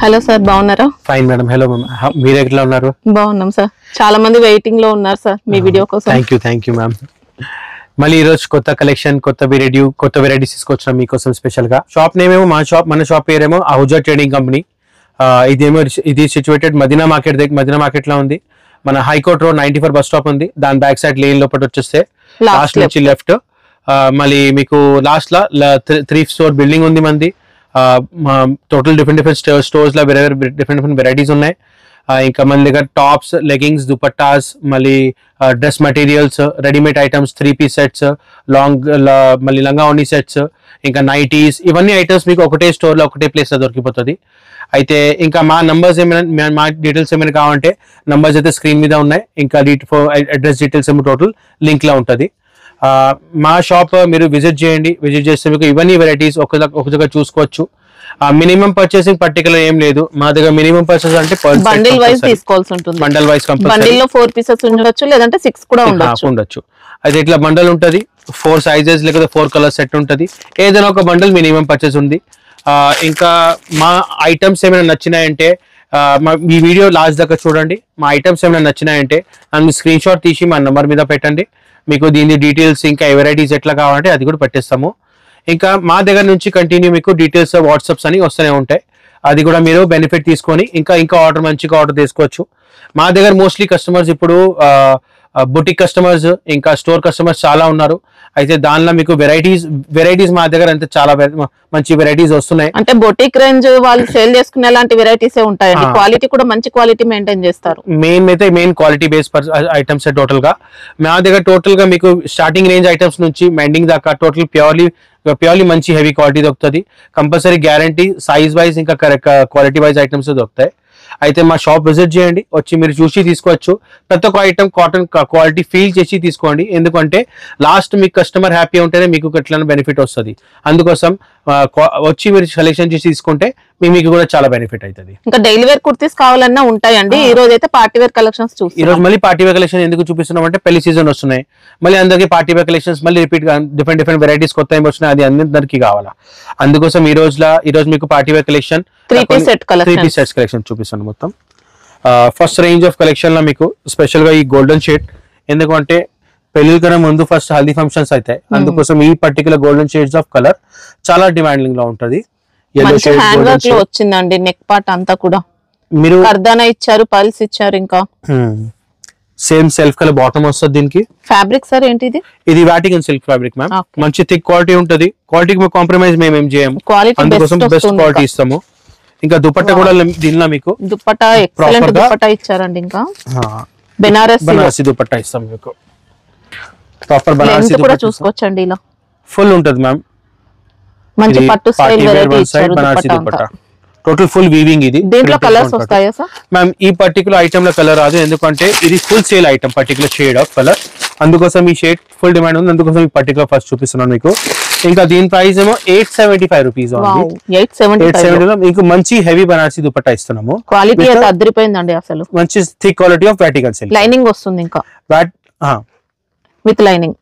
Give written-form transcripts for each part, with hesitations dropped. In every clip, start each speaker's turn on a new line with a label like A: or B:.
A: Hello sir, బాగున్నారా?
B: Fine madam. Hello ma'am, మీరు ఎట్లా ఉన్నారు?
A: బాగున్నాం సార్. చాలా మంది వెయిటింగ్ లో ఉన్నారు సార్ మీ వీడియో కోసం.
B: Thank you ma'am. మళ్ళీ ఈ రోజు కొత్త కలెక్షన్, కొత్త వెరైటీస్ తీసుకొచ్చాం మీకోసం స్పెషల్ గా. షాప్ నేమ్ ఏమో మన షాప్ పేరేమో అహుజా ట్రేడింగ్ కంపెనీ. ఇది సిచ్యువేటెడ్ మదీనా మార్కెట్ లో ఉంది. మన హైకోర్ట్ రోడ్ 94 బస్ స్టాప్ ఉంది. దాని బ్యాక్ సైడ్ లేన్ లోపల వచ్చేస్తే లాస్ట్ నుంచి లెఫ్ట్. మళ్ళీ మీకు లాస్ట్ లా 3 ఫ్లోర్ బిల్డింగ్ ఉంది మంది. టోటల్ డిఫరెంట్ స్టోర్స్ లో డిఫరెంట్ వెరైటీస్ ఉన్నాయి. ఇంకా మన దగ్గర టాప్స్, లెగింగ్స్, దుపట్టాస్, మళ్ళీ dress materials, readymade items, 3-piece sets, మళ్ళీ లంగా ఓణి సెట్స్, ఇంకా నైటీస్, ఇవన్నీ ఐటమ్స్ మీకు ఒకటే స్టోర్ లో ఒకటే ప్లేస్ లో దొరికిపోతుంది. అయితే ఇంకా మా నంబర్స్ ఏమైనా, మా డీటెయిల్స్ ఏమైనా కావాలంటే నంబర్స్ అయితే స్క్రీన్ మీద ఉన్నాయి. ఇంకా అడ్రస్ డీటెయిల్స్ ఏమో టోటల్ లింక్ లో ఉంటుంది. మా షాప్ మీరు విజిట్ చేస్తే మీకు ఇవన్నీ వెరైటీస్ ఒక దగ్గర చూసుకోవచ్చు. మినిమం పర్చేసింగ్ పర్టికులర్ ఏం లేదు మా దగ్గర. మినిమం పర్చేస్ అంటే
A: బండిల్ వైస్ తీసుకోవాల్సి ఉంటుంది.
B: బండల్ వైస్
A: బండిల్ లో 4 పీసెస్ ఉండొచ్చు, లేదంటే 6 కూడా ఉండొచ్చు.
B: అయితే ఇట్లా బండల్ ఉంటది, 4 సైజెస్ లేకపోతే 4 కలర్ సెట్ ఉంటది. ఏదైనా ఒక బండల్ మినిమం పర్చేస్ ఉంది. ఇంకా మా ఐటమ్స్ ఏమైనా నచ్చినాయంటే ఈ వీడియో లాస్ట్ దాకా చూడండి. మా ఐటమ్స్ ఏమైనా నచ్చినాయంటే నన్ను స్క్రీన్ షాట్ తీసి మా నెంబర్ మీద పెట్టండి. మీకు దీని డీటెయిల్స్ ఇంకా వెరైటీస్ ఎట్లా కావాలంటే అది కూడా పెట్టేస్తాము. ఇంకా మా దగ్గర నుంచి కంటిన్యూ మీకు డీటెయిల్స్ వాట్సాప్స్ అని వస్తూనే ఉంటాయి. అది కూడా మీరు బెనిఫిట్ తీసుకొని ఇంకా మంచిగా ఆర్డర్ తీసుకోవచ్చు. మా దగ్గర మోస్ట్లీ కస్టమర్స్ ఇప్పుడు బుటిక్ కస్టమర్స్, ఇంకా స్టోర్ కస్టమర్స్ చాలా ఉన్నారు. అయితే దానిలో మీకు వెరైటీస్ మా దగ్గర అంటే చాలా మంచి వెరైటీస్ వస్తున్నాయి.
A: అంటే బొటిక్ రేంజ్ వాళ్ళు సేల్ చేసుకునే అలాంటి వెరైటీస్ ఉంటాయండి. క్వాలిటీ కూడా మంచి క్వాలిటీ మెయింటైన్ చేస్తారు.
B: Main quality base items total గా మా దగ్గర టోటల్ గా మీకు స్టార్టింగ్ రేంజ్ ఐటమ్స్ నుంచి మెండింగ్ దాకా టోటల్ ప్యూర్లీ మంచి హెవీ క్వాలిటీ దొరుకుతుంది. కంపల్సరీ గ్యారంటీ సైజ్ వైజ్ ఇంకా క్వాలిటీ వైజ్ ఐటమ్స్ దొరుకుతాయి. అయితే మా షాప్ విజిట్ చేయండి, వచ్చి మీరు చూసి తీసుకోవచ్చు. ప్రతి ఒక్క ఐటమ్ కాటన్ క్వాలిటీ ఫీల్ చేసి తీసుకోండి. ఎందుకంటే లాస్ట్ మీకు కస్టమర్ హ్యాపీ ఉంటేనే మీకు ఎట్లా బెనిఫిట్ వస్తుంది. అందుకోసం వచ్చి మీరు సెలెక్షన్ చేసి తీసుకుంటే మీకు కూడా చాలా బెనిఫిట్ అవుతుంది.
A: ఇంకా డైలీ వేర్ కుర్తీస్ కావాలన్నా ఉంటాయండి. ఈ రోజు అయితే పార్టీ వేర్ కలెక్షన్స్ చూస్తాం.
B: ఈ రోజు మళ్ళీ పార్టీ వేర్ కలెక్షన్ ఎందుకు చూపిస్తున్నాం అంటే పెళ్లి సీజన్ వస్తున్నాయి. మళ్ళీ అందరికి పార్టీ వేర్ కలెక్షన్స్ మళ్ళీ రిపీట్ గా డిఫరెంట్ వెరైటీస్ కొత్త ఏం వచ్చినాయి అది అందరికి కావాలా. అందుకోసం ఈ రోజు మీకు party wear collection
A: 3-piece
B: sets collection చూపిస్తాను మొత్తం. ఫస్ట్ రేంజ్ ఆఫ్ కలెక్షన్ లో మీకు స్పెషల్ గా ఈ గోల్డెన్ షేడ్, ఎందుకంటే పెళ్లి కన్నా ముందు ఫస్ట్ హల్దీ ఫంక్షన్స్ అవుతాయి. అందుకోసం ఈ particular golden shades of colour చాలా డిమాండింగ్ లో ఉంటది.
A: వచ్చిందండి నెక్ పార్ట్ అంతా కూడా మీరు కర్దానా ఇచ్చారు, పల్స్ ఇచ్చారు. ఇంకా
B: సేమ్ సెల్ఫ్ కలర్ బాటమ్ వస్తుంది. దీనికి
A: ఫ్యాబ్రిక్ సార్ ఏంటిది?
B: ఇది వాటికన్ సిల్క్ ఫ్యాబ్రిక్ మ్యామ్. మంచి థిక్ క్వాలిటీ ఉంటది. క్వాలిటీకి కాంప్రమైజ్ మేము ఏం చేయము, అందుకోసం బెస్ట్ క్వాలిటీ ఇస్తాము. ఇంకా దుపట్టా కూడా దీనిలో మీకు
A: దుపట్టా ఎక్సలెంట్ దుపట్టా ఇచ్చారండి. ఇంకా బెనారసి
B: దుపట్టా ఇస్తాం మీకు. ప్రాపర్ బెనారసి
A: కూడా చూసుకోవచ్చండి. ఇలా
B: ఫుల్ ఉంటది మ్యామ్.
A: మంచి పట్టు స్టైల్ వెరైటీ ఇచ్చారు.
B: Banarasi dupatta total full weaving. ఇది
A: దీంట్లో కలర్స్ వస్తాయా సార్?
B: మ్యామ్ ఈ పర్టికులర్ ఐటమ్ లో కలర్ రాదు, ఎందుకంటే ఇది full sale item particular shade of colour. అందుకోసం ఈ షేడ్ ఫుల్ డిమాండ్ ఉంది. అందుకోసం ఈ పర్టికులర్ ఫస్ట్ చూపిస్తున్నాను మీకు. ఇంకా దీని ప్రైస్ ఏమో 875 రూపీస్. 870 మీకు మంచి హెవీ బనారసి దుపట్టా ఇస్తున్నాము.
A: క్వాలిటీ అయితే అదిరిపోయిందండి. అసలు మంచి
B: thick quality of Vatican silk.
A: Lining వస్తుంది ఇంకా విత్ లైనింగ్.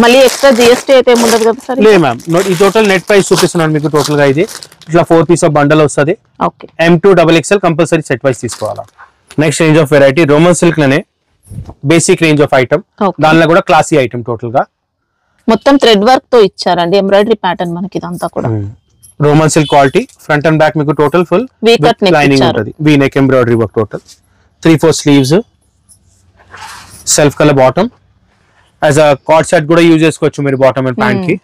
A: మళ్ళీ ఎక్స్ట్రా జిఎస్టీ అయితే ఉండదు కదా సార్?
B: లేదు మ్యామ్, ఈ టోటల్ నెట్ ప్రైస్ చూపిస్తున్నాను మీకు. టోటల్ గా ఇది ఇట్లా 4 పీస్ ఆఫ్ బండల్ వస్తుంది. M2 XXL compulsory set wise తీసుకోవాలా. Next range of variety Roman silk లోనే బేసిక్ రేంజ్ ఆఫ్ ఐటమ్. దానిలో కూడా క్లాసీ ఐటమ్. టోటల్ గా
A: మొత్తం థ్రెడ్ వర్క్ తో ఇచ్చారండి. ఎంబ్రాయిడరీ ప్యాటర్న్ మనకి ఇదంతా కూడా
B: Roman silk quality. Front and back మీకు టోటల్ ఫుల్ లైనింగ్ ఉంటుంది. V neck embroidery work. Total 3-4 sleeves, self colour bottom. As a card set కూడా యూజ్ చేసుకోవచ్చు మీరు బాటమ్ అండ్ ప్యాంట్ కి.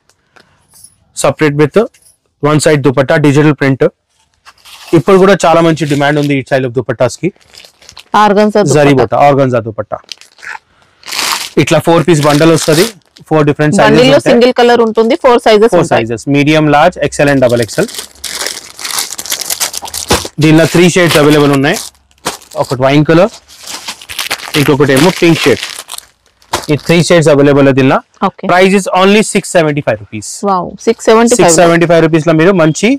B: Separate with 1 side dupatta digital print. ఇప్పుడు కూడా చాలా మంచి డిమాండ్ ఉంది ఈ స్టైల్ ఆఫ్ దుపట్టాస్ కి. ఆర్గన్జా దుపట్టా. ఇట్లా 4 పీస్ బండల్ వస్తుంది. 4 డిఫరెంట్ సైజెస్.
A: సింగిల్ కలర్ ఉంటుంది. 4 sizes
B: medium, large, XL and XXL. దీనిలో 3 షేడ్స్ అవైలబుల్ ఉన్నాయి. ఒకటి వైన్ కలర్, ఇంకొకటి ఏమో పింక్ షేడ్. ఈ 3 షేడ్స్ అవైలబుల్. దీనిలో price is only 675 rupees. 675 rupees లో మీరు మంచి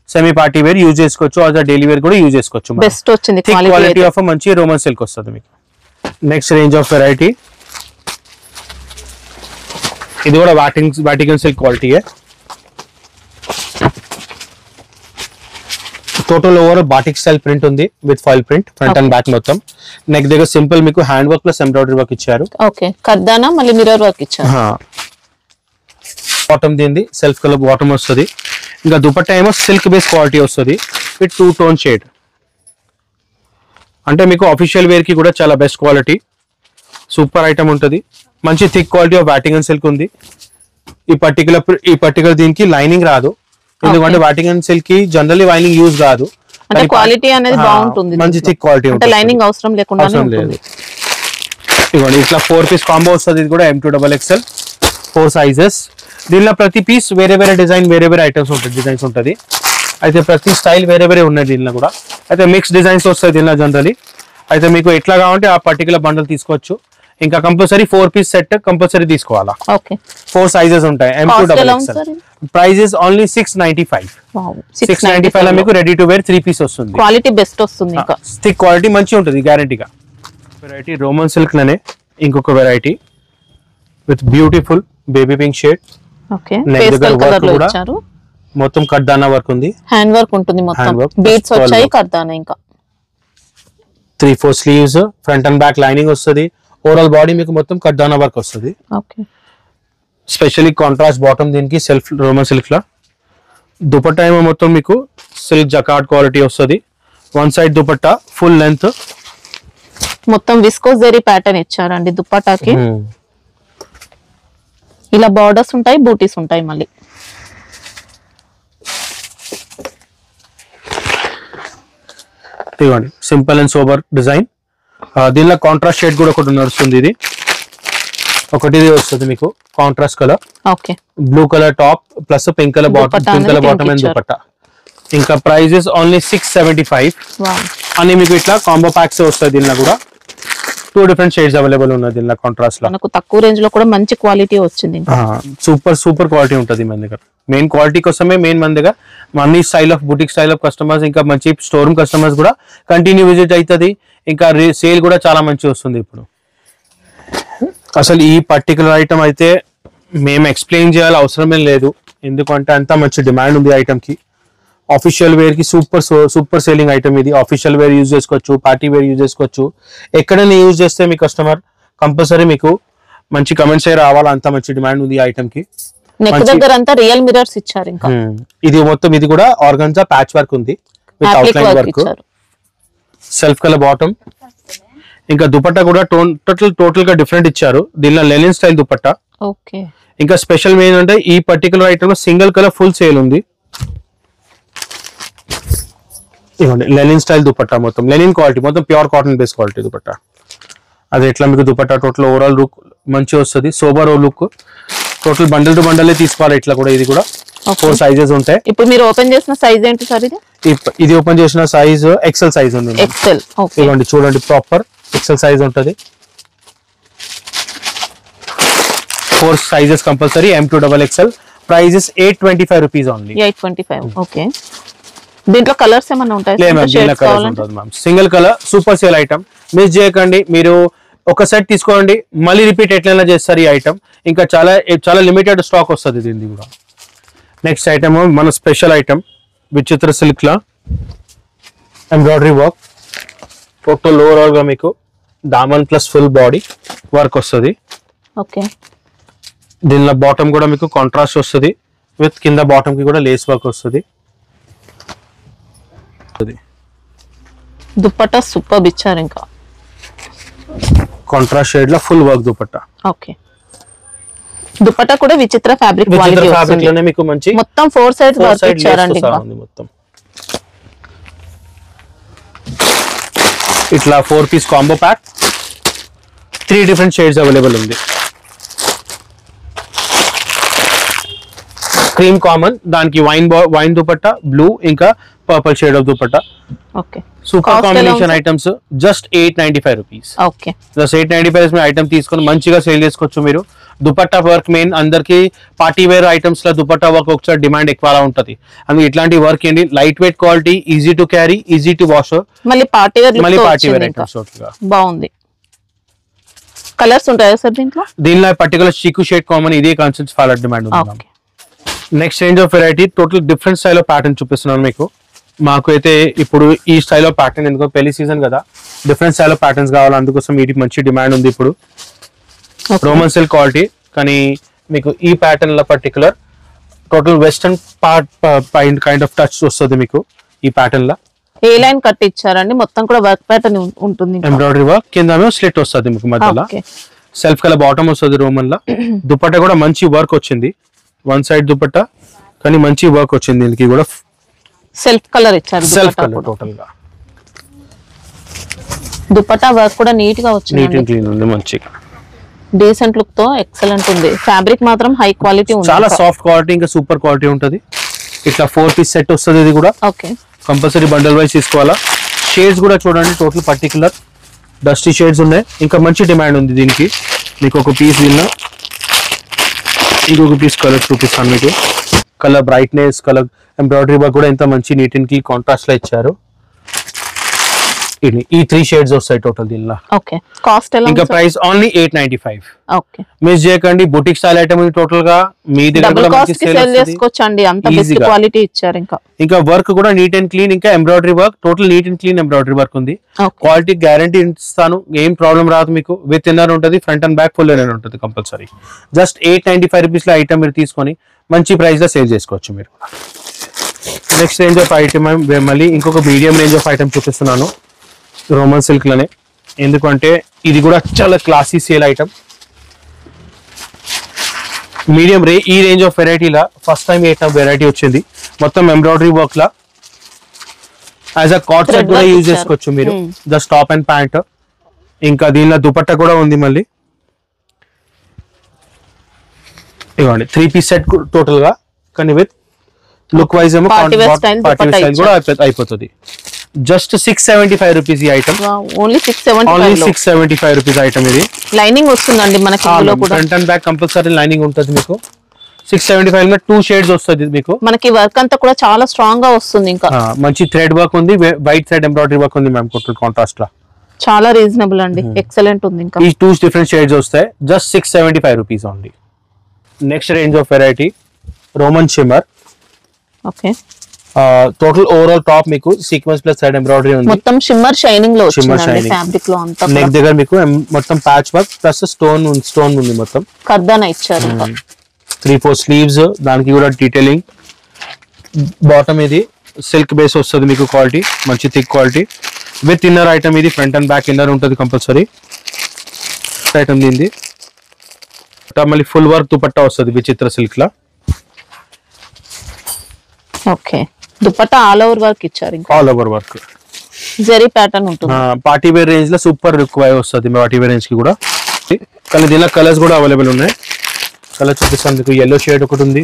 B: సెమీ పార్టీ వేర్ యూజ్ చేసుకోవచ్చు. అదే డైలీ వేర్ కూడా యూజ్ చేసుకోవచ్చు.
A: బెస్ట్ వచ్చింది
B: క్వాలిటీ ఆఫ్ మంచి రోమన్ సిల్క్ వస్తుంది మీకు. నెక్స్ట్ రేంజ్ ఆఫ్ వెరైటీ ఇది కూడా Vatican silk quality. Total over batik style print ఉంది with foil print front and back మొత్తం. నెక్ దగ్గర సింపుల్ మీకు hand work plus embroidery work ఇచ్చారు.
A: ఓకే కర్దానా మళ్ళీ మిర్రర్ వర్క్ ఇచ్చారు.
B: బాటమ్ దీనిది సెల్ఫ్ కలర్ బాటమ్ వస్తుంది. ఇంకా దుపట్టా ఏమో సిల్క్ బేస్ క్వాలిటీ వస్తుంది విత్ 2 టోన్ షేడ్. అంటే మీకు ఆఫీషియల్ వేర్ కి కూడా చాలా బెస్ట్ క్వాలిటీ సూపర్ ఐటమ్ ఉంటుంది. మంచి thick quality of Vatican silk ఉంది. ఈ పర్టికులర్ దీనికి లైనింగ్ రాదు, ఎందుకంటే వాటికన్ సిల్క్ కి జనరల్లీ లైనింగ్ యూజ్ కాదు.
A: అంటే క్వాలిటీ అనేది బాగుంటుంది,
B: మంచి థిక్ క్వాలిటీ ఉంటుంది,
A: లైనింగ్ అవసరం లేకుండా
B: లేదు. ఇదిగోండి ఇట్లా 4 పీస్ కాంబో వస్తుంది. ఇది కూడా M2XXL 4 సైజెస్. దీనిలో ప్రతి పీస్ వేరే వేరే డిజైన్ వేరే వేరే ఐటమ్స్ ఉంటుంది, డిజైన్స్ ఉంటుంది. అయితే ప్రతి స్టైల్ వేరే వేరే ఉన్నాయి దీనిలో కూడా. అయితే మిక్స్ డిజైన్స్ వస్తాయి దీనిలో జనరలీ. అయితే మీకు ఎట్లా కావాలంటే ఆ పర్టికులర్ బండల్ తీసుకోవచ్చు. ఇంకా కంపల్సరీ 4 పీస్ సెట్ కంపల్సరీ తీసుకోవాలా. 4 సైజెస్ ఉంటాయి. M2XXL price is only 695. 695 లో మీకు రెడీ టు వేర్ 3 పీస్ వస్తుంది.
A: క్వాలిటీ బెస్ట్ వస్తుంది, ఇంకా
B: థిక్ క్వాలిటీ మంచి ఉంటుంది గ్యారంటీగా. వెరైటీ రోమన్ సిల్క్ లోనే ఇంకొక variety with beautiful baby pink shade.
A: Okay pastel colour లో ఇచ్చారు.
B: మొత్తం కర్దానా వర్క్ ఉంది,
A: హ్యాండ్ వర్క్ ఉంటుంది, మొత్తం బీడ్స్ వచ్చాయి కర్దానా. ఇంకా
B: 3-4 sleeves, front and back lining వస్తుంది. ఓవరాల్ బాడీ మీకు మొత్తం కర్దానా వర్క్ వస్తుంది.
A: ఓకే
B: స్పెషల్లీ కాంట్రాస్ట్ బాటమ్ దీనికి సెల్ఫ్ రోమన్ సిల్క్ లా. దుపట్టా ఏమో మొత్తం మీకు సిల్క్ జకార్డ్ క్వాలిటీ వస్తుంది. One side dupatta full length
A: మొత్తం విస్కోస్ జరీ ప్యాటర్న్ ఇచ్చారండి దుపట్టాకి. ఇలా బార్డర్స్ ఉంటాయి, బూటీస్ ఉంటాయి. మళ్ళీ
B: ఇవ్వండి సింపుల్ అండ్ సోబర్ డిజైన్. దీనిలో కాంట్రాస్ట్ షేడ్ కూడా ఒకటి నడుస్తుంది. ఇది ఒకటి వస్తుంది మీకు contrast colour.
A: Okay
B: blue colour top plus pink colour bottom, pink colour bottom and dupatta. ఇంకా ప్రైజెస్ ఓన్లీ 675 అని మీకు ఇట్లా కాంబో ప్యాక్స్ వస్తాయి. దీనిలో కూడా 2 డిఫరెంట్ షేడ్స్ అవైలబుల్ ఉన్నాయి దీనిలో కాంట్రాస్ట్ లో.
A: మనకు తక్కువ రేంజ్ లో కూడా మంచి క్వాలిటీ వచ్చింది.
B: సూపర్ క్వాలిటీ ఉంటుంది మన దగ్గర. మెయిన్ క్వాలిటీ కోసమే మెయిన్ మన దగ్గర అన్ని style of boutique style of customers, ఇంకా మంచి స్టోర్ రూమ్ కస్టమర్స్ కూడా కంటిన్యూ విజిట్ అవుతుంది. ఇంకా సేల్ కూడా చాలా మంచి వస్తుంది. ఇప్పుడు అసలు ఈ పర్టికులర్ ఐటమ్ అయితే మేము ఎక్స్ప్లెయిన్ చేయాలి అవసరమే లేదు, ఎందుకంటే అంత మంచి డిమాండ్ ఉంది ఐటమ్ కి. ఆఫీషియల్ వేర్ కి సూపర్ సేలింగ్ ఐటమ్ ఇది. ఆఫీషియల్ వేర్ యూజ్ చేసుకోవచ్చు, పార్టీ వేర్ యూజ్ చేసుకోవచ్చు. ఎక్కడైనా యూజ్ చేస్తే మీ కస్టమర్ కంపల్సరీ మీకు మంచి కమెంట్స్ రావాలి, అంత మంచి డిమాండ్ ఉంది ఐటమ్ కి.
A: నెక్ దగ్గర అంతా రియల్ మిర్రర్స్ ఇచ్చారు. ఇంకా
B: ఇది మొత్తం ఇది కూడా ఆర్గన్జా ప్యాచ్ వర్క్ ఉంది with outline work, self colour bottom. ఇంకా దుపట్టా కూడా టోటల్ గా డిఫరెంట్ ఇచ్చారు. దీనిలో లెనిన్ స్టైల్ దుపట్టా.
A: ఓకే
B: ఇంకా స్పెషల్ మెయిన్ అంటే ఈ పర్టికులర్ ఐటమ్ లో సింగిల్ కలర్ ఫుల్ సేల్ ఉంది. ఇవ్వండి లెనిన్ స్టైల్ దుపట్టా, మొత్తం లెనిన్ క్వాలిటీ, మొత్తం pure cotton base quality dupatta. అది ఎట్లా మీకు దుపట్టా టోటల్ ఓవరాల్ లుక్ మంచి వస్తుంది, sober look. Total bundle to బండలే తీసుకోవాలి ఇట్లా కూడా. ఇది కూడా 4 సైజెస్ ఉంటాయి.
A: ఇప్పుడు మీరు ఓపెన్ చేసిన సైజ్ ఏంటి సార్?
B: ఇది ఓపెన్ చేసిన సైజ్ XL సైజ్ ఉంది.
A: XL.
B: ఇవ్వండి చూడండి ప్రాపర్ XL సైజ్ ఉంటుంది. 4 sizes compulsory. M2XXL price is 825 rupees only.
A: 825. Okay దీంట్లో కలర్స్ ఏమైనా ఉంటాయి?
B: Single colour super sale item, miss చేయకండి. మీరు ఒక సెట్ తీసుకోండి, మళ్ళీ రిపీట్ ఎట్లైనా చేస్తారు ఈ ఐటమ్. ఇంకా చాలా లిమిటెడ్ స్టాక్ వస్తుంది దీనికి కూడా. నెక్స్ట్ ఐటమ్ మన స్పెషల్ ఐటమ్ విచిత్ర సిల్క్ లా ఎంబ్రాయిడరీ వర్క్. టోటల్ ఓవరాల్ గా మీకు Daman plus full body work వస్తుంది.
A: ఓకే
B: దీనిలో బాటమ్ కూడా మీకు కాంట్రాస్ట్ వస్తుంది విత్ కింద బాటమ్ కి కూడా లేస్ వర్క్ వస్తుంది.
A: దుపట్టా సూపర్ ఇచ్చారు. ఇంకా
B: కాంట్రాస్ట్ షేడ్ లో full work dupatta.
A: Okay dupatta కూడా విచిత్ర ఫ్యాబ్రిక్ క్వాలిటీ వస్తుంది.
B: లోనే మీకు మంచి
A: మొత్తం 4 సైడ్స్ వర్క్ ఇచ్చారండి.
B: మొత్తం ఇట్లా 4 piece combo pack, 3 different shades available ఉంది. క్రీమ్ కామన్, దానికి వైన్ దుపట్టా, బ్లూ ఇంకా purple shade of dupatta.
A: Okay
B: super combination items. Just 895 rupees.
A: Okay
B: just 895 మీ ఐటమ్ తీసుకొని మంచిగా సేల్ చేసుకోవచ్చు మీరు. దుపట్టా వర్క్ మెయిన్ అందరికి పార్టీ వేర్ ఐటమ్స్ లో దుపట్టా వర్క్ ఒకసారి డిమాండ్ ఎక్కువ ఉంటది. అందుకే ఇట్లాంటి వర్క్ ఏంటి light weight quality, easy to carry, easy to wash.
A: మళ్ళీ పార్టీ వేర్
B: ఐటమ్స్
A: బాగుంది. కలర్స్ ఉంటాయా సార్ దీంట్లో?
B: దీనిలో పర్టికులర్ చీకు షేడ్ కామన్, ఇదే కాన్సెప్ట్ చాలా డిమాండ్ ఉంది. Next range of variety total different style of pattern చూపిస్తున్నాను మీకు. మాకు అయితే ఇప్పుడు ఈ స్టైల్ ఆఫ్ ప్యాటర్న్, ఎందుకో పెళ్లి సీజన్ కదా, డిఫరెంట్ స్టైల్ ఆఫ్ ప్యాటర్న్స్ కావాలి, అందుకోసం వీటికి మంచి డిమాండ్ ఉంది ఇప్పుడు. రోమన్ సిల్క్ క్వాలిటీ, కానీ మీకు ఈ ప్యాటర్న్ లో particular total western part kind of touch వస్తుంది మీకు ఈ ప్యాటర్న్ లో.
A: ఏ లైన్ కట్ ఇచ్చారండి, మొత్తం కూడా వర్క్ ప్యాటర్న్ ఉంటుంది,
B: ఎంబ్రాయిడరీ వర్క్, కింద స్లిట్ వస్తుంది మీకు మధ్యలో, సెల్ఫ్ కలర్ బాటమ్ వస్తుంది రోమన్ లా. దుపట్టా కూడా మంచి వర్క్ వచ్చింది, వన్ సైడ్ దుపట్టా, కానీ మంచి వర్క్ వచ్చింది, దీనికి కూడా
A: సెల్ఫ్ కలర్ ఇచ్చారు,
B: సెల్ఫ్ కలర్ టోటల్ గా.
A: దుపట్టా వర్క్ కూడా నీట్ గా వచ్చింది,
B: నీట్ అండ్ క్లీన్ ఉంది, మంచిగా
A: డీసెంట్ లుక్ తో ఎక్సలెంట్ ఉంది. ఫ్యాబ్రిక్ మాత్రం హై క్వాలిటీ ఉంది,
B: చాలా సాఫ్ట్ క్వాలిటీ, ఇంకా సూపర్ క్వాలిటీ ఉంటది. ఇట్లా 4 పీస్ సెట్ వస్తుంది, ఇది కూడా
A: ఓకే
B: కంపల్సరీ బండల్ వైజ్ తీసుకోవాలా. షేడ్స్ కూడా చూడండి, టోటల్ పర్టికులర్ డస్టీ షేడ్స్ ఉన్నాయి, ఇంకా మంచి డిమాండ్ ఉంది దీనికి. మీకు ఒక పీస్ దీనిలో, ఇంకొక పీస్ కలర్ చూపిస్తాను మీకు. Colour brightness, colour embroidery work కూడా ఎంత మంచి నీట్ అండ్ క్లీన్ కాంట్రాస్ట్ లో ఇచ్చారు. ఈ 3 షేడ్స్ వస్తాయి టోటల్ దీనిలో.
A: ఓకే, కాస్ట్ ఎలా?
B: ఇంకా ప్రైస్ ఓన్లీ 895.
A: ఓకే,
B: మిస్ చేయకండి, బుటిక్ స్టైల్ ఐటమ్ టోటల్ గా మీ దగ్గర
A: చేసుకోవచ్చండి, అంత బెస్ట్ క్వాలిటీ ఇచ్చారు.
B: ఇంకా వర్క్ కూడా నీట్ అండ్ క్లీన్, ఇంకా embroidery work total neat and clean embroidery work ఉంది. క్వాలిటీ గ్యారంటీ ఇస్తాను, ఏం ప్రాబ్లం రాదు మీకు. విత్ ఇన్నర్ ఉంటుంది, front and back full inner ఉంటుంది కంపల్సరీ. జస్ట్ 895 రూపీస్ లో ఐటమ్ మీరు తీసుకొని మంచి ప్రైస్ లో సేల్ చేసుకోవచ్చు మీరు. నెక్స్ట్ రేంజ్ ఆఫ్ ఐటమ్ మళ్ళీ ఇంకొక మీడియం రేంజ్ ఆఫ్ ఐటమ్ చూపిస్తున్నాను రోమన్ సిల్క్ లోనే, ఎందుకంటే ఇది కూడా చాలా క్లాసీ సేల్ ఐటమ్. మీడియం ఈ రేంజ్ ఆఫ్ వెరైటీలా ఫస్ట్ టైం వెరైటీ వచ్చింది, మొత్తం ఎంబ్రాయిడరీ వర్క్ లా. యాజ్ అ కాట్ సెట్ కూడా యూజ్ చేసుకోవచ్చు మీరు, జస్ట్ టాప్ అండ్ ప్యాంట్. ఇంకా దీనిలో దుపట్టా కూడా ఉంది మళ్ళీ. ఇవ్వండి 3 పీస్ సెట్ టోటల్ గా, కానీ విత్ లుక్ వైజ్ ఏమో పార్టీ వేర్ స్టైల్ కూడా అయిపోతుంది. జస్ట్ 675 రూపీస్ ఈ ఐటమ్,
A: ఓన్లీ
B: 675 రూపీస్ ఐటమ్. ఇది
A: లైనింగ్ వస్తుందండి మనకి,
B: front and back compulsory lining ఉంటుంది మీకు. 675 లో 2 షేడ్స్ వస్తుంది మీకు.
A: మనకి వర్క్ అంతా కూడా చాలా స్ట్రాంగ్ గా వస్తుంది, ఇంకా
B: మంచి థ్రెడ్ వర్క్ ఉంది, వైట్ థ్రెడ్ ఎంబ్రాయిడరీ వర్క్ ఉంది మ్యామ్, టోటల్ కాంట్రాస్ట్ లా
A: చాలా రీజనబుల్ అండి, ఎక్సలెంట్ ఉంది. ఇంకా
B: ఈ 2 డిఫరెంట్ షేడ్స్ వస్తాయి, just 675 rupees only. Next range of variety Roman shimmer.
A: Okay,
B: total overall top మీకు సీక్వెన్స్ ప్లస్ సైడ్ ఎంబ్రాయిడరీ ఉంది,
A: మొత్తం షిమ్మర్ షైనింగ్ లో వచ్చిందండి. ఫ్యాబ్రిక్ లో అంతా
B: నెక్ దగ్గర మీకు మొత్తం ప్యాచ్ వర్క్ ప్లస్ స్టోన్ ఉంది, మొత్తం
A: కర్దానా ఇచ్చారు.
B: 3-4 స్లీవ్స్, దానికి కూడా డీటెయిలింగ్. బాటమ్ ఇది సిల్క్ బేస్ వస్తుంది మీకు, క్వాలిటీ మంచి thick quality. With inner item ఇది, ఫ్రంట్ అండ్ బ్యాక్ ఇన్నర్ ఉంటుంది కంపల్సరీ ఐటమ్ దీనిది. మళ్ళీ ఫుల్ వర్క్ దుపట్టా వస్తుంది విచిత్ర సిల్క్ లా.
A: Okay, dupatta all over work ఇచ్చారు,
B: all over work
A: zari pattern ఉంటుంది.
B: పార్టీ వేర్ రేంజ్ లో సూపర్ లుక్ వస్తుంది పార్టీ వేర్ రేంజ్ కి కూడా. కానీ దీనిలో కలర్స్ కూడా అవైలబుల్ ఉన్నాయి. కలర్ చూపిస్తాను మీకు. ఎల్లో షేడ్ ఒకటి ఉంది,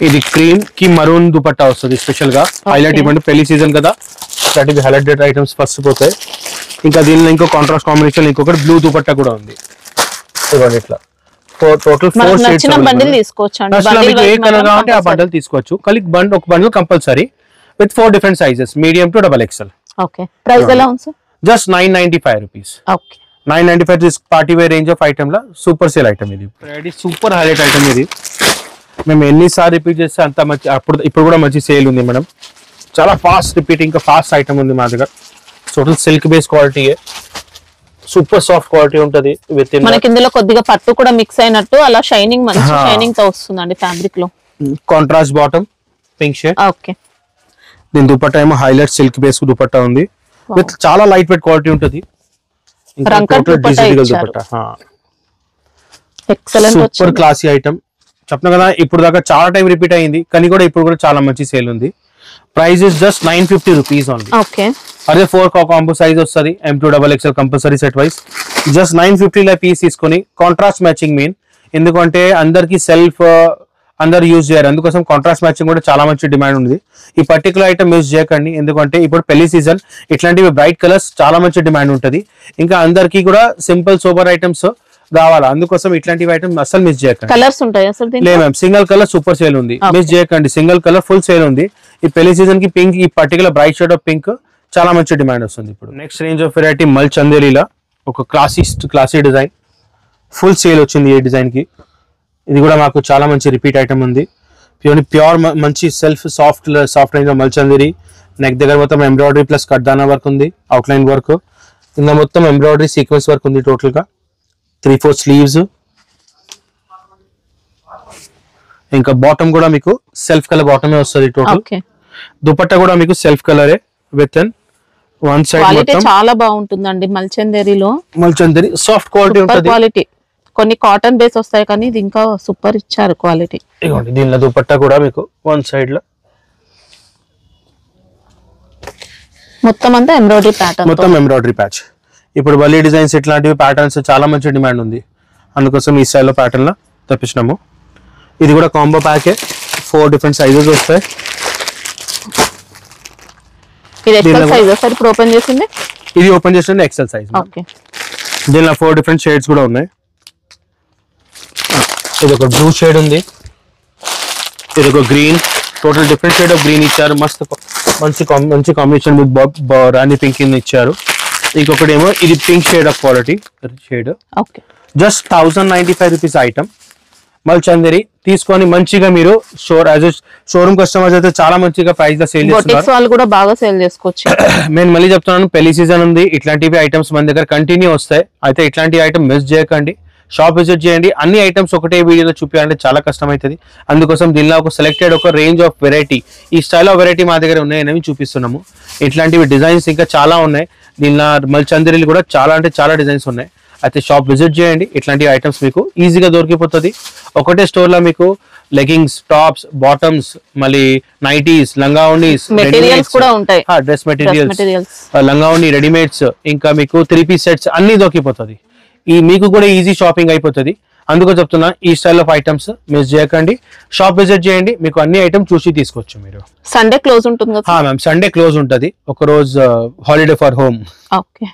B: ఇది క్రీమ్ కి మరూన్ దుపట్టా వస్తుంది స్పెషల్ గా. హైలైట్ ఇవ్వండి, పెళ్లి సీజన్ కదా, ఇలాంటివి హైలైటెడ్ ఐటమ్స్ ఫస్ట్ పోతాయి. ఇంకా దీనిలో ఇంకో కాంట్రాస్ట్ కాంబినేషన్ ఇంకొకటి బ్లూ దుపట్టా కూడా ఉంది. ఇవ్వండి ఇట్లా టోటల్ 4 షేడ్స్.
A: బండిల్ తీసుకోవచ్చు,
B: ఏ కలర్ కావాలంటే ఆ బండల్ తీసుకోవచ్చు. కలిగి ఒక bundle compulsory with 4 different sizes, medium to XXL.
A: Okay, price ఎలా ఉంది sir?
B: Just 995 rupees.
A: Okay,
B: 995 party wear range of item లా సూపర్ సేల్ ఐటమ్ ఇది. సూపర్ హైలైట్ ఐటమ్ ఇది. మేము ఎన్నిసార్లు రిపీట్ చేస్తే అంత మంచి, ఇప్పుడు కూడా మంచి సేల్ ఉంది మేడం. చాలా ఫాస్ట్ రిపీట్, ఇంకా ఫాస్ట్ ఐటమ్ ఉంది మా దగ్గర. Total silk base quality, super soft quality ఉంటది. విత్
A: మనకి ఇందులో కొద్దిగా పట్టు కూడా మిక్స్ అయినట్టు, అలా షైనింగ్ మంచి షైనింగ్ తో వస్తుందండి ఫ్యాబ్రిక్ లో.
B: Contrast bottom pink shade.
A: Okay,
B: దీని దుపట్టా ఏమో హైలైట్ సిల్క్ బేస్ దుపట్టా ఉంది, విత్ చాలా లైట్ వెయిట్ క్వాలిటీ ఉంటది. Super classy item. చెప్పిన కదా ఇప్పుడు దాకా చాలా టైం రిపీట్ అయింది, కానీ కూడా ఇప్పుడు కూడా చాలా మంచి సేల్ ఉంది. Price is just 950 rupees only.
A: Okay,
B: అదే 4 కాంబో సైజ్ వస్తుంది, M2 XXL compulsory set vice. Just 950 లో పీస్ తీసుకొని కాంట్రాస్ట్ మ్యాచింగ్ మెయిన్, ఎందుకంటే అందరికి సెల్ఫ్ అందరు యూజ్ చేయరు, అందుకోసం కాంట్రాస్ట్ మ్యాచింగ్ కూడా చాలా మంచి డిమాండ్ ఉంది. ఈ పర్టికులర్ ఐటమ్ యూజ్ చేయకండి, ఎందుకంటే ఇప్పుడు పెళ్లి సీజన్, ఇట్లాంటివి బ్రైట్ కలర్స్ చాలా మంచి డిమాండ్ ఉంటుంది. ఇంకా అందరికి కూడా సింపుల్ సూపర్ ఐటమ్స్ కావాలా, అందుకోసం ఇట్లాంటి ఐటమ్ అసలు మిస్ చేయకండి.
A: కలర్స్ ఉంటాయి అసలు?
B: లేదు ma'am, single colour super sale ఉంది, మిస్ చేయకండి. సింగిల్ కలర్ ఫుల్ సేల్ ఉంది. ఈ పెళ్లి సీజన్ కి పింక్, ఈ particular bright shade of pink చాలా మంచి డిమాండ్ వస్తుంది ఇప్పుడు. నెక్స్ట్ రేంజ్ ఆఫ్ వెరైటీ మల్ చందేరీలా, ఒక క్లాసీ డిజైన్, ఫుల్ సేల్ వచ్చింది ఈ డిజైన్ కి. ఇది కూడా మాకు చాలా మంచి రిపీట్ ఐటమ్ ఉంది. ప్యూర్ మంచి సాఫ్ట్ రేంజ్ మల్చందరి. నెక్ దగ్గర మొత్తం ఎంబ్రాయిడరీ ప్లస్ కడ్దానా వర్క్ ఉంది, అవుట్లైన్ వర్క్. ఇంకా మొత్తం ఎంబ్రాయిడరీ సీక్వెన్స్ వర్క్ ఉంది. టోటల్ గా 3/4 స్లీవ్స్. ఇంకా బాటమ్ కూడా మీకు సెల్ఫ్ కలర్ బాటమే వస్తుంది టోటల్. దుపట్టా కూడా మీకు సెల్ఫ్ కలరే విత్ వన్ సైడ్ మొత్తం
A: చాలా బాగుంటుందండి. మల్చందరి
B: సాఫ్ట్ క్వాలిటీ ఉంటుంది.
A: క్వాలిటీ కొన్ని కాటన్ బేస్ వస్తాయి కానీ ఇది ఇంకా సూపర్ ఇచ్చారు క్వాలిటీ.
B: ఇదిగోండి దీనిలో దుపట్టా కూడా మీకు వన్ సైడ్ లో
A: మొత్తం అంతా ఎంబ్రాయిడరీ ప్యాటర్న్,
B: మొత్తం ఎంబ్రాయిడరీ ప్యాచ్. ఇప్పుడు బల్లి డిజైన్స్ ఇట్లాంటివి ప్యాటర్న్స్ చాలా మంచి డిమాండ్ ఉంది, అందుకోసం ఈ స్టైల్లో ప్యాటర్న్ లో తెప్పించినాము. ఇది కూడా కాంబో ప్యాకే, 4 డిఫరెంట్ సైజెస్ వస్తాయి.
A: ఇది ఎక్సెల్ సైజ్ సార్ ఇప్పుడు ఓపెన్ చేసింది.
B: ఇది ఓపెన్ చేసింది ఎక్సెల్ సైజ్.
A: ఓకే.
B: దీనిలో 4 డిఫరెంట్ షేడ్స్ కూడా ఉన్నాయి. ఇది ఒక బ్లూ షేడ్ ఉంది, ఇది ఒక green, total different shade of green ఇచ్చారు. మస్తు మంచి కాంబినేషన్ విత్ రాణి పింక్ ఇచ్చారు. ఇంకొకటి ఏమో ఇది pink shade of quality shade.
A: Okay.
B: Just 1095 rupees item. మల్చందరి తీసుకొని మంచిగా మీరు షోరూమ్ కస్టమర్స్ అయితే చాలా మంచిగా ప్రైస్ లో సేల్ చేస్తున్నారు.
A: వాళ్ళు కూడా బాగా సేల్ చేసుకోవచ్చు.
B: నేను మళ్ళీ చెప్తున్నాను, పెళ్లి సీజన్ ఉంది, ఇట్లాంటివి ఐటమ్స్ మన దగ్గర కంటిన్యూ వస్తాయి. అయితే ఇట్లాంటి ఐటమ్ మిస్ చేయకండి, షాప్ విజిట్ చేయండి. అన్ని ఐటమ్స్ ఒకటే వీడియోలో చూపించాలంటే చాలా కష్టం అవుతుంది. అందుకోసం దీనిలో ఒక సెలెక్టెడ్ ఒక రేంజ్ ఆఫ్ వెరైటీ, ఈ స్టైల్ ఆఫ్ వెరైటీ మా దగ్గర ఉన్నాయని చూపిస్తున్నాము. ఇట్లాంటివి డిజైన్స్ ఇంకా చాలా ఉన్నాయి. దీనిలో మల్చందరిలు కూడా చాలా అంటే చాలా డిజైన్స్ ఉన్నాయి. అయితే షాప్ విజిట్ చేయండి, ఇట్లాంటి ఐటమ్స్ మీకు ఈజీగా దొరికిపోతుంది. ఒకటే స్టోర్ లో మీకు లెగ్గింగ్స్, టాప్స్, బాటమ్స్, మళ్ళీ నైటీస్, లంగావోణీస్,
A: మెటీరియల్స్ కూడా ఉంటాయి.
B: డ్రెస్ మెటీరియల్స్, లంగావోణి, రెడీమేడ్స్, ఇంకా మీకు 3-piece సెట్స్ అన్ని దొరికిపోతుంది. మీకు కూడా ఈజీ షాపింగ్ అయిపోతుంది. అందుకో చెప్తున్నా, ఈ స్టైల్ ఆఫ్ ఐటమ్స్ మిస్ చేయకండి, షాప్ విజిట్ చేయండి, మీకు అన్ని ఐటమ్స్ చూసి తీసుకోవచ్చు. మీరు
A: సండే క్లోజ్ ఉంటుంది కదా?
B: మ్యామ్, సండే క్లోజ్ ఉంటుంది, ఒక రోజు హాలిడే ఫర్ హోమ్.
A: ఓకే.